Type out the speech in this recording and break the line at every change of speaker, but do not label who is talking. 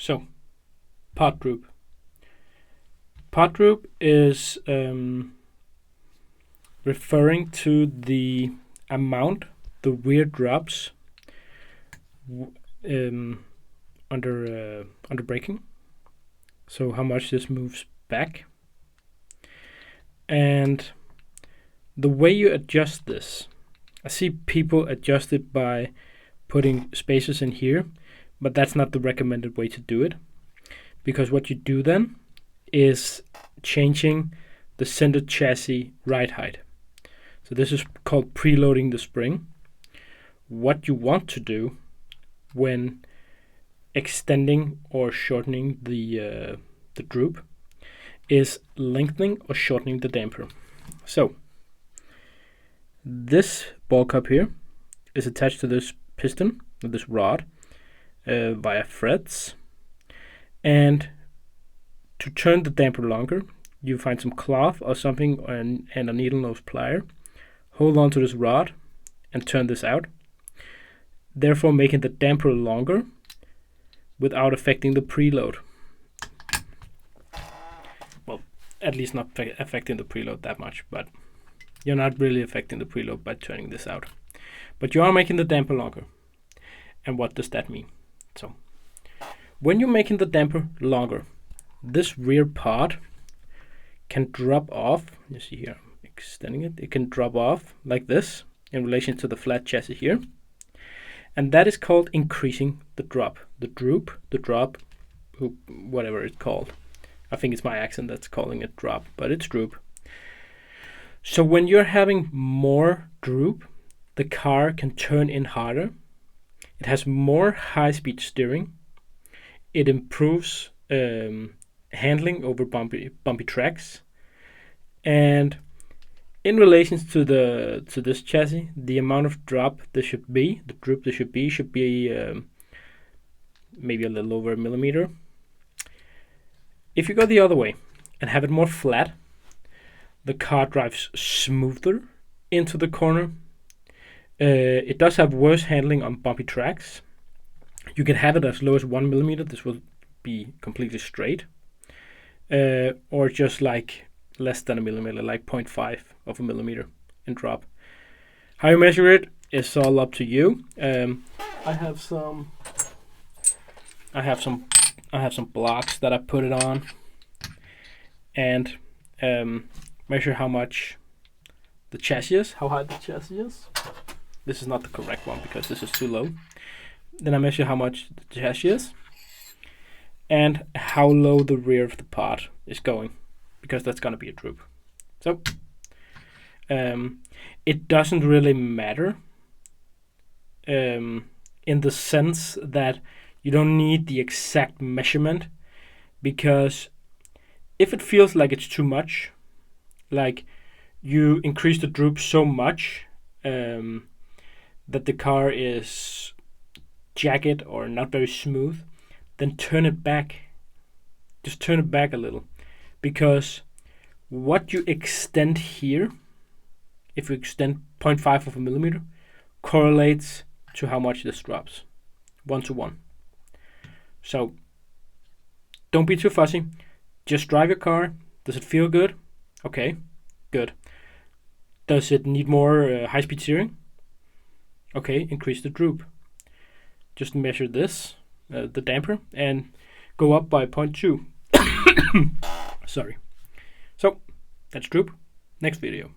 So, part droop. Part droop is referring to the amount the rear drops under braking. So how much this moves back. And the way you adjust this, I see people adjust it by putting spacers in here, but that's not the recommended way to do it, because what you do then is changing the center chassis ride height. So this is called preloading the spring. What you want to do when extending or shortening the droop is lengthening or shortening the damper. So this ball cup here is attached to this piston, this rod, via threads. And to turn the damper longer, you find some cloth or something and a needle nose plier. Hold on to this rod and turn this out, therefore making the damper longer without affecting the preload. Well, at least not affecting the preload that much, but you're not really affecting the preload by turning this out. But you are making the damper longer. And what does that mean? So, when you're making the damper longer, this rear part can drop off. You see here, I'm extending it. It can drop off like this in relation to the flat chassis here. And that is called increasing the drop. The droop, the drop, whatever it's called. I think it's my accent that's calling it drop, but it's droop. So when you're having more droop, the car can turn in harder. It has more high-speed steering. It improves handling over bumpy tracks. And in relation to this chassis, the amount of drop there should be, the droop there should be maybe a little over a millimeter. If you go the other way and have it more flat, the car drives smoother into the corner. It does have worse handling on bumpy tracks. You can have it as low as 1 millimeter. This will be completely straight. Or just like less than a millimeter, like 0.5 of a millimeter in drop. How you measure it is all up to you. I have some blocks that I put it on and measure how much the chassis is, how high the chassis is. This is not the correct one because this is too low. Then I measure how much the chassis is and how low the rear of the part is going, because that's going to be a droop. So it doesn't really matter in the sense that you don't need the exact measurement, because if it feels like it's too much, like you increase the droop so much that the car is jagged or not very smooth, then turn it back. Just turn it back a little, because what you extend here, if you extend 0.5 of a millimeter, correlates to how much this drops, 1-to-1. So don't be too fussy. Just drive your car. Does it feel good? Okay, good. Does it need more high-speed steering? Okay, increase the droop. Just measure this, the damper, and go up by 0.2. Sorry. So that's droop. Next video.